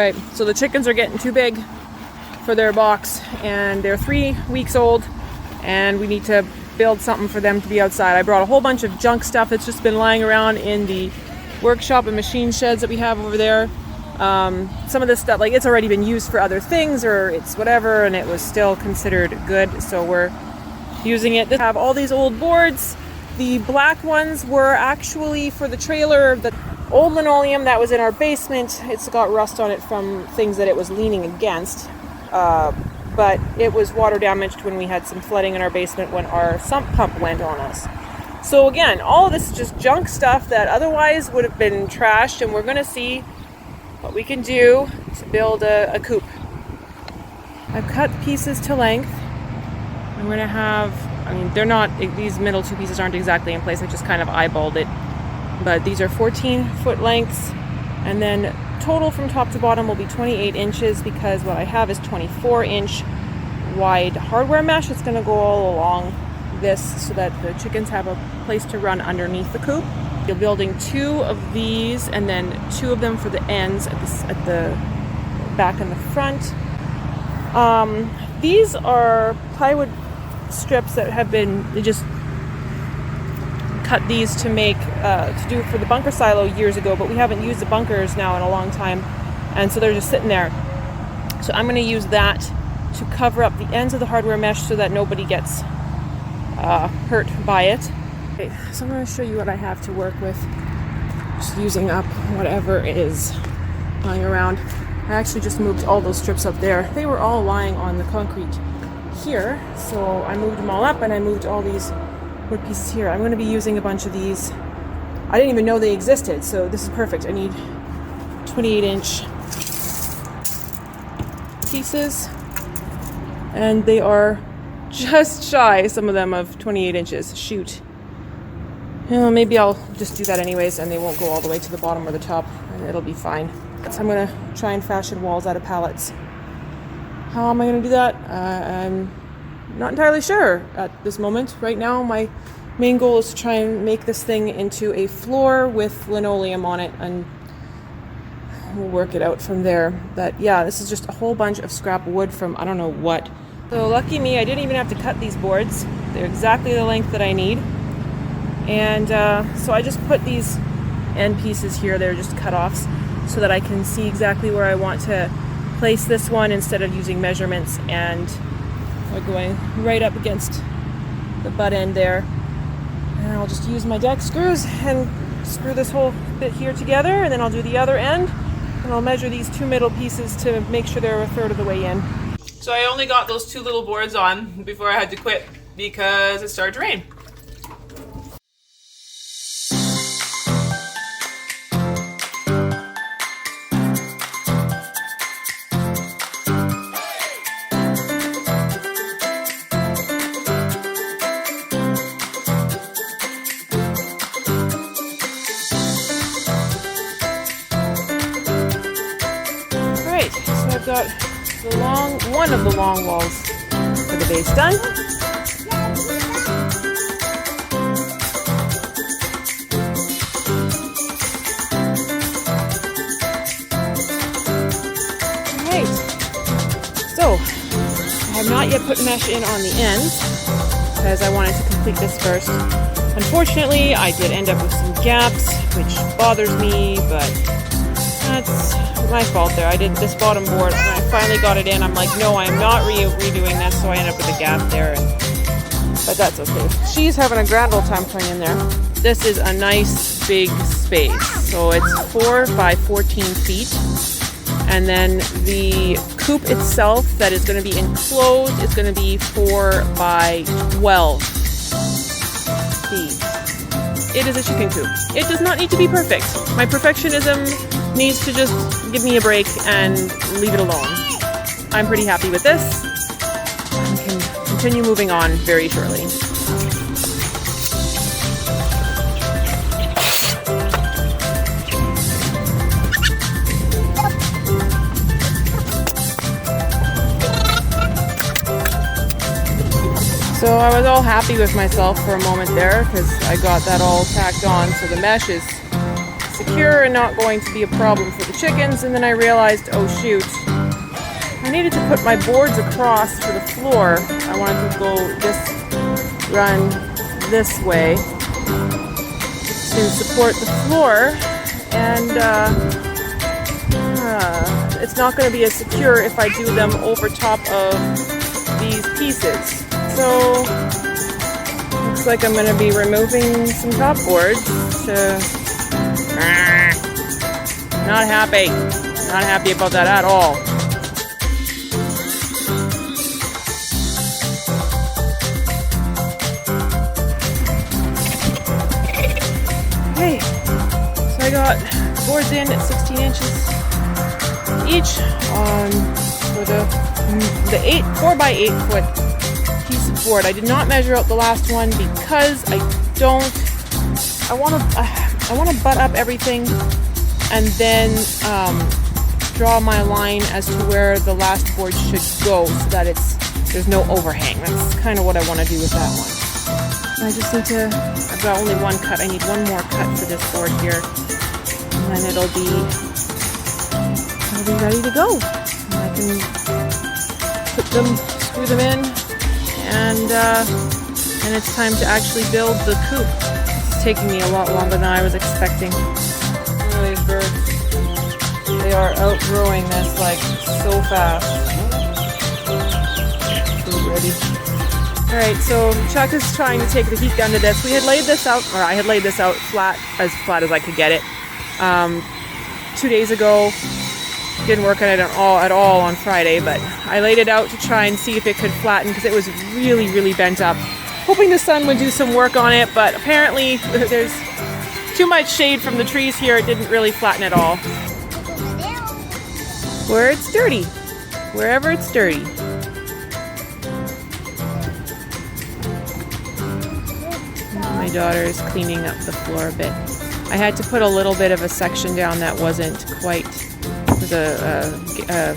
Alright, so the chickens are getting too big for their box, and they're 3 weeks old, and we need to build something for them to be outside. I brought a whole bunch of junk stuff that's just been lying around in the workshop and machine sheds that we have over there. Some of this stuff, like, it's already been used for other things, or it's whatever, and it was still considered good, so we're using it. They have all these old boards. The black ones were actually for the trailer. The old linoleum that was in our basement, it's got rust on it from things that it was leaning against. But it was water damaged when we had some flooding in our basement when our sump pump went on us. So again, all of this is just junk stuff that otherwise would have been trashed, and we're going to see what we can do to build a coop. I've cut pieces to length. I'm going to have, I mean, they're not, these middle two pieces aren't exactly in place. I just kind of eyeballed it. But these are 14-foot lengths, and then total from top to bottom will be 28 inches because what I have is 24-inch wide hardware mesh. It's going to go all along this so that the chickens have a place to run underneath the coop. You're building 2 of these and then 2 of them for the ends at the back and the front. These are plywood strips that have been just cut these to make to do for the bunker silo years ago, but we haven't used the bunkers now in a long time, and so they're just sitting there. So I'm going to use that to cover up the ends of the hardware mesh so that nobody gets hurt by it. Okay, so I'm going to show you what I have to work with, just using up whatever is lying around. I actually just moved all those strips up there. They were all lying on the concrete here, so I moved them all up, and I moved all these wood pieces here. I'm going to be using a bunch of these. I didn't even know they existed, so this is perfect. I need 28-inch pieces, and they are just shy, some of them, of 28 inches. Shoot. Maybe I'll just do that anyways, and they won't go all the way to the bottom or the top, and it'll be fine. So I'm going to try and fashion walls out of pallets. How am I going to do that? I'm not entirely sure at this moment. Right now, my main goal is to try and make this thing into a floor with linoleum on it, and we'll work it out from there. But yeah, this is just a whole bunch of scrap wood from I don't know what. So lucky me, I didn't even have to cut these boards. They're exactly the length that I need. And so I just put these end pieces here. They're just cut-offs so that I can see exactly where I want to place this one instead of using measurements, and we're going right up against the butt end there. And I'll just use my deck screws and screw this whole bit here together, and then I'll do the other end, and I'll measure these 2 middle pieces to make sure they're a third of the way in. So I only got those 2 little boards on before I had to quit because it started to rain. I've got one of the long walls for the base done. Alright, so I have not yet put mesh in on the ends because I wanted to complete this first. Unfortunately, I did end up with some gaps, which bothers me, but that's my fault there. I did this bottom board, and I finally got it in. I'm like, no, I'm not redoing this, so I ended up with a gap there. But that's okay. She's having a grand old time playing in there. This is a nice big space. So it's 4 by 14 feet. And then the coop itself that is going to be enclosed is going to be 4 by 12 feet. It is a chicken coop. It does not need to be perfect. My perfectionism needs to just give me a break and leave it alone. I'm pretty happy with this. I can continue moving on very shortly. So I was all happy with myself for a moment there because I got that all tacked on, so the mesh is secure and not going to be a problem for the chickens. And then I realized, oh shoot, I needed to put my boards across for the floor. I wanted to run this way to support the floor, and it's not going to be as secure if I do them over top of these pieces. So looks like I'm going to be removing some top boards to not happy about that at all. Okay, so I got boards in at 16 inches each for the 4x8 foot piece of board. I did not measure out the last one because I want to butt up everything and then draw my line as to where the last board should go so that there's no overhang. That's kind of what I want to do with that one. I just need to, I've got only one cut. I need one more cut for this board here. And then it'll be ready to go. And I can screw them in, and it's time to actually build the coop. It's taking me a lot longer than I was expecting. Look at these birds. They are outgrowing this like so fast. Food ready. Alright, so Chuck is trying to take the heat down to this. We had laid this out, or I had laid this out flat as I could get it 2 days ago. Didn't work on it at all on Friday, but I laid it out to try and see if it could flatten because it was really, really bent up. Hoping the sun would do some work on it, but apparently there's too much shade from the trees here. It didn't really flatten at all. Where it's dirty. Wherever it's dirty. My daughter is cleaning up the floor a bit. I had to put a little bit of a section down that wasn't quite, was a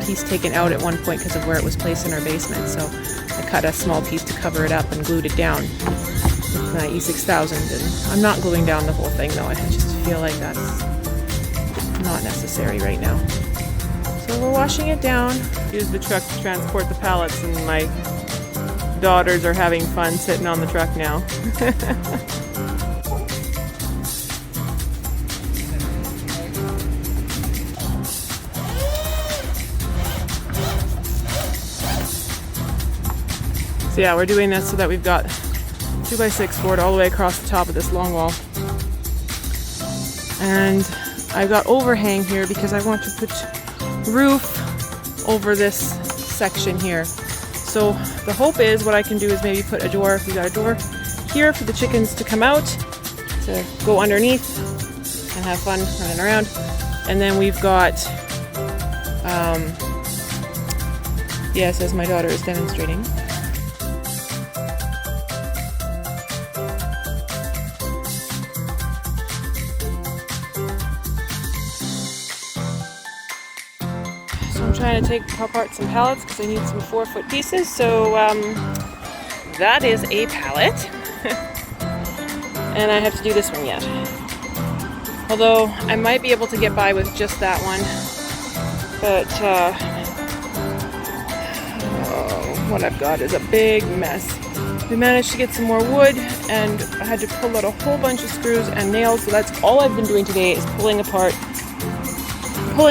piece taken out at one point because of where it was placed in our basement. So I cut a small piece to cover it up and glued it down with my E6000. And I'm not gluing down the whole thing though. I just feel like that's not necessary right now. So we're washing it down. Use the truck to transport the pallets, and my daughters are having fun sitting on the truck now. So yeah, we're doing this so that we've got 2x6 board all the way across the top of this long wall. And I've got overhang here because I want to put roof over this section here. So the hope is what I can do is maybe put a door, we got a door here for the chickens to come out, to go underneath and have fun running around. And then we've got, yes, as my daughter is demonstrating. I'm trying to take apart some pallets because I need some 4-foot pieces. So that is a pallet. And I have to do this one yet. Although I might be able to get by with just that one. But what I've got is a big mess. We managed to get some more wood, and I had to pull out a whole bunch of screws and nails. So that's all I've been doing today, is pulling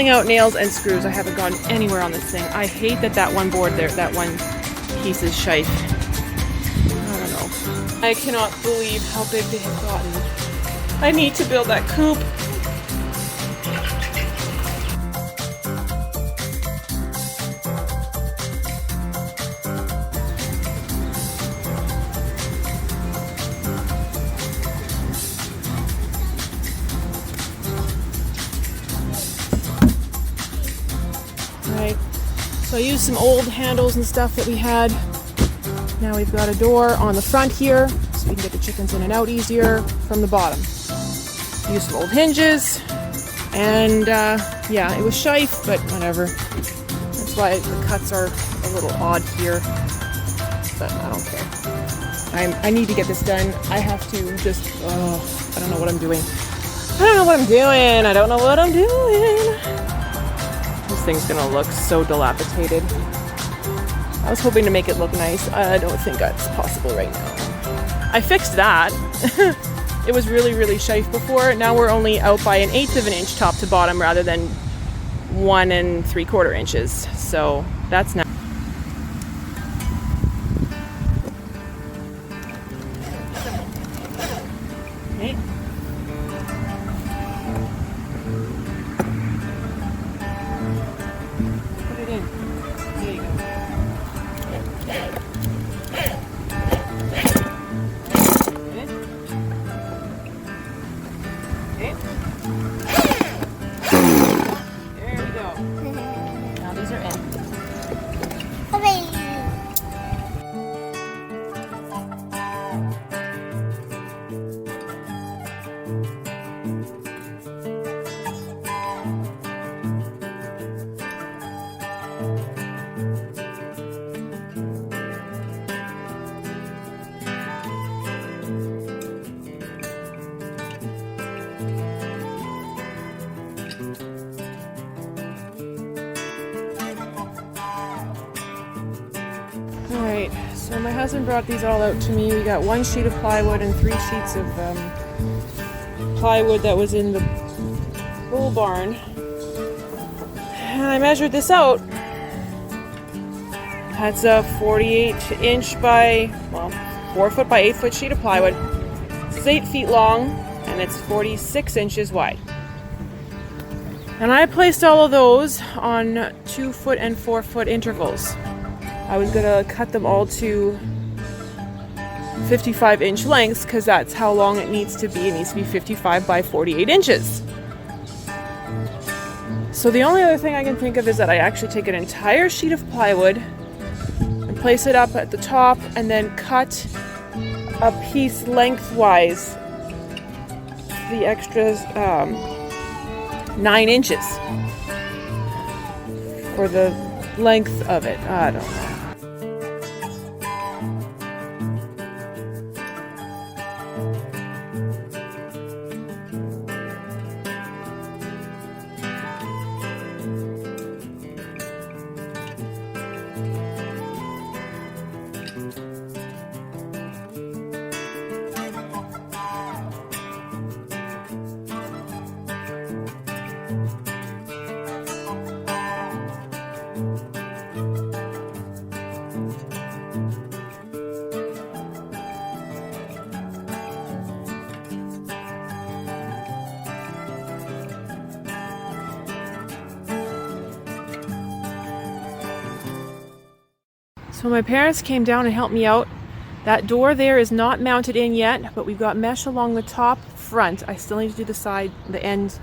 out nails and screws. I haven't gone anywhere on this thing. I hate that one board there, that one piece is shite. I don't know. I cannot believe how big they have gotten. I need to build that coop. So I used some old handles and stuff that we had. Now we've got a door on the front here, so we can get the chickens in and out easier from the bottom. Used some old hinges, and yeah, it was shite, but whatever. That's why the cuts are a little odd here, but I don't care. I need to get this done. I have to just, I don't know what I'm doing. I don't know what I'm doing. I don't know what I'm doing. This thing's gonna look so dilapidated. I was hoping to make it look nice. I don't think that's possible right now. I fixed that. It was really, really shite before. Now we're only out by 1/8 of an inch top to bottom rather than 1 3/4 inches. So that's nice. Okay. Put it in. There you go. Okay. There we go. Now these are in. Alright, so my husband brought these all out to me. We got 1 sheet of plywood and 3 sheets of plywood that was in the bull barn. And I measured this out. That's a 48-inch by, well, 4 foot by 8 foot sheet of plywood. It's 8 feet long and it's 46 inches wide. And I placed all of those on 2 foot and 4 foot intervals. I was gonna cut them all to 55-inch lengths because that's how long it needs to be. It needs to be 55 by 48 inches. So the only other thing I can think of is that I actually take an entire sheet of plywood and place it up at the top and then cut a piece lengthwise, the extras 9 inches for the length of it. I don't know. So my parents came down and helped me out. That door there is not mounted in yet, but we've got mesh along the top front. I still need to do the end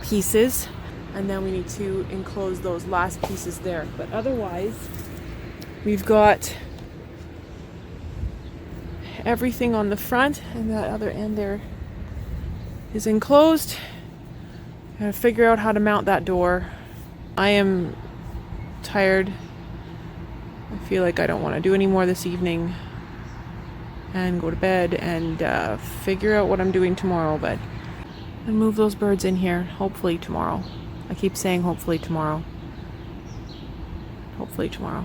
pieces, and then we need to enclose those last pieces there. But otherwise, we've got everything on the front, and that other end there is enclosed. Gotta figure out how to mount that door. I am tired. I feel like I don't want to do any more this evening and go to bed and figure out what I'm doing tomorrow, but I'll move those birds in here hopefully tomorrow. I keep saying hopefully tomorrow. Hopefully tomorrow.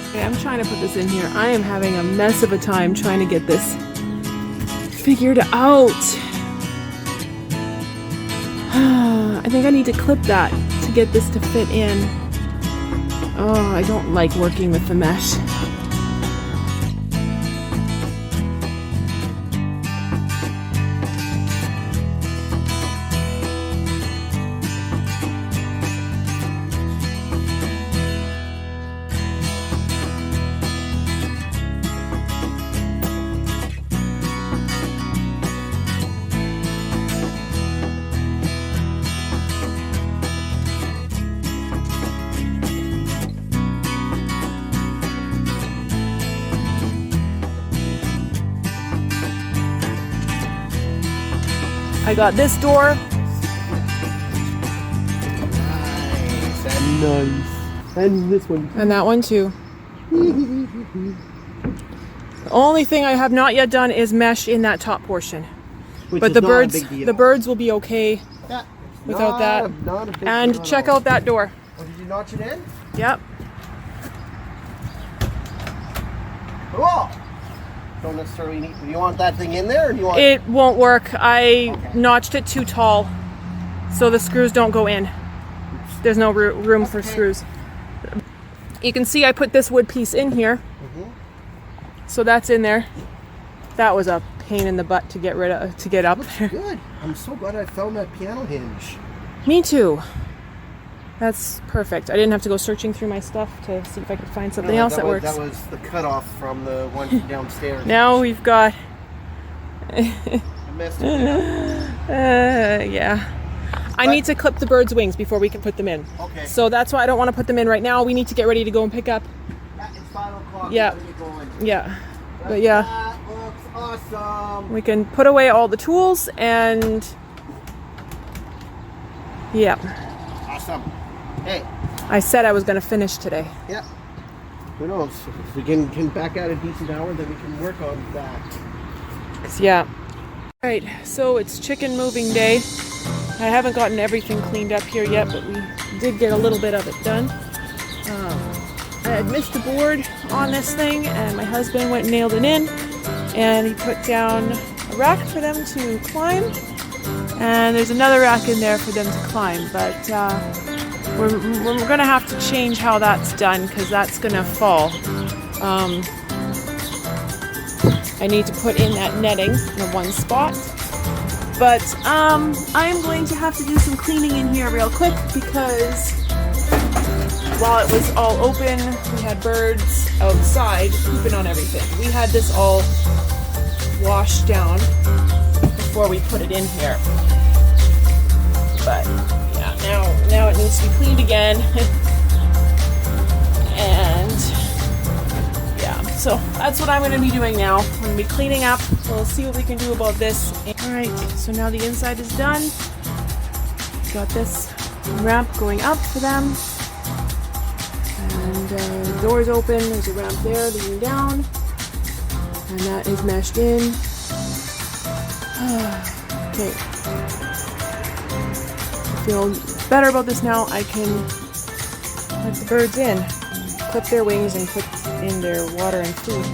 Okay, I'm trying to put this in here. I am having a mess of a time trying to get this figured out. I think I need to clip that to get this to fit in. Oh, I don't like working with the mesh. I got this door. Nice. And Nice. And this one. And that one too. The only thing I have not yet done is mesh in that top portion. Which but is the not a birds, big deal. the birds will be okay Yeah, without that. Not a big And deal at check all. out that door. Oh, did you notch it in? Yep. Cool. Don't necessarily need. Do you want that thing in there, or do you want? It won't work. I Okay. notched it too tall, so the screws don't go in. There's no room for screws. You can see I put this wood piece in here, so that's in there. That was a pain in the butt to get rid of, to get up there. Good. I'm so glad I found that piano hinge. Me too. That's perfect. I didn't have to go searching through my stuff to see if I could find something else that works. That was the cutoff from the one downstairs. Now we've got. I messed it up. Yeah. I need to clip the birds' wings before we can put them in. Okay. So that's why I don't want to put them in right now. We need to get ready to go and pick up. Yeah, it's 5 o'clock. Yeah. Gotta get going. Yeah. But yeah, That looks awesome. we can put away all the tools and. Yeah. Awesome. Hey. I said I was going to finish today. Yeah. Who knows? If we can back out a decent hour, then we can work on that. Yeah. All right, so it's chicken moving day. I haven't gotten everything cleaned up here yet, but we did get a little bit of it done. I had missed a board on this thing, and my husband went and nailed it in, and he put down a rack for them to climb, and there's another rack in there for them to climb, but we're going to have to change how that's done because that's going to fall. I need to put in that netting in one spot. But I'm going to have to do some cleaning in here real quick because while it was all open, we had birds outside pooping on everything. We had this all washed down before we put it in here. But yeah, now it needs to be cleaned again. And yeah, so that's what I'm going to be doing now. I'm going to be cleaning up. We'll see what we can do about this. Alright, so now the inside is done. Got this ramp going up for them. And the door's open. There's a ramp there leading down. And that is meshed in. Okay. I feel better about this now. I can let the birds in. Clip their wings and put in their water and food.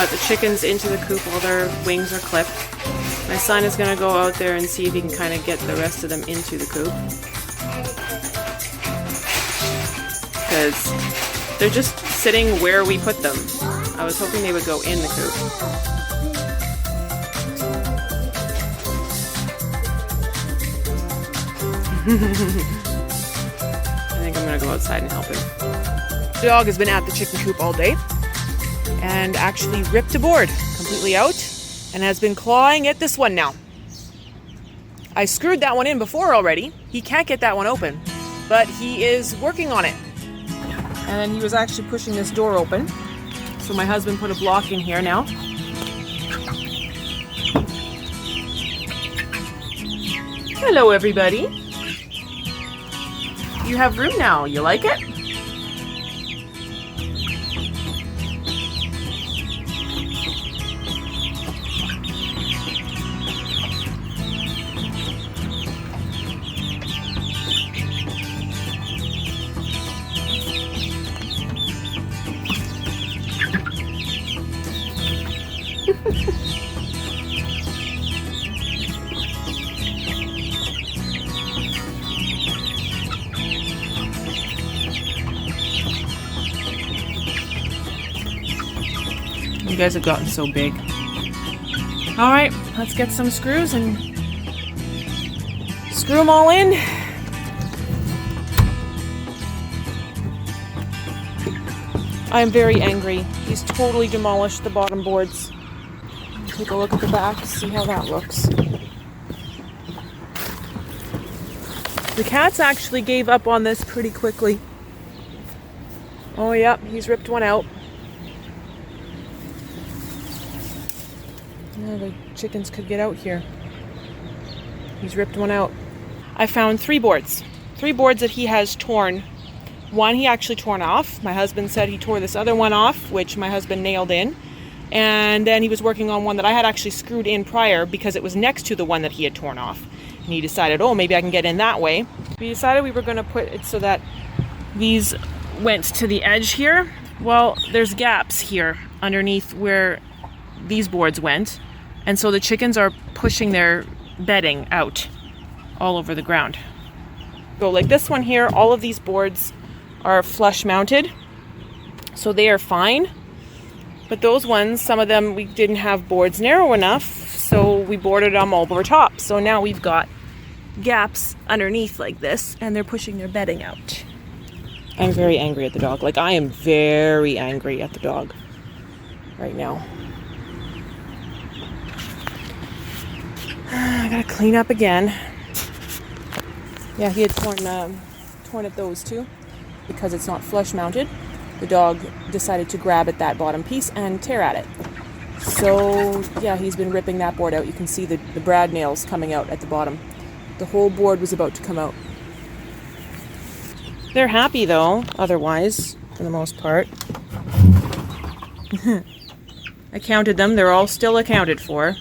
got the chickens into the coop while their wings are clipped. My son is going to go out there and see if he can kind of get the rest of them into the coop. Because they're just sitting where we put them. I was hoping they would go in the coop. I think I'm going to go outside and help him. The dog has been at the chicken coop all day and actually ripped a board completely out and has been clawing at this one now. I screwed that one in before already. He can't get that one open, but he is working on it. And then he was actually pushing this door open. So my husband put a block in here now. Hello, everybody. You have room now. You like it? You guys have gotten so big. All right, let's get some screws and screw them all in. I'm very angry. He's totally demolished the bottom boards. Take a look at the back, see how that looks. The cats actually gave up on this pretty quickly. Oh yep, he's ripped one out. Oh, the chickens could get out here. He's ripped one out. I found 3 boards. 3 boards that he has torn. One he actually torn off. My husband said he tore this other one off, which my husband nailed in. And then he was working on one that I had actually screwed in prior because it was next to the one that he had torn off. And he decided, oh, maybe I can get in that way. We decided we were going to put it so that these went to the edge here. Well, there's gaps here underneath where these boards went. And so the chickens are pushing their bedding out all over the ground. So like this one here, all of these boards are flush mounted. So they are fine. But those ones, some of them, we didn't have boards narrow enough. So we boarded them all over top. So now we've got gaps underneath like this. And they're pushing their bedding out. I'm very angry at the dog. Like I am very angry at the dog right now. I gotta clean up again. Yeah, he had torn at those too because it's not flush mounted. The dog decided to grab at that bottom piece and tear at it. So yeah, he's been ripping that board out. You can see the brad nails coming out at the bottom. The whole board was about to come out. They're happy though, otherwise, for the most part. I counted them. They're all still accounted for.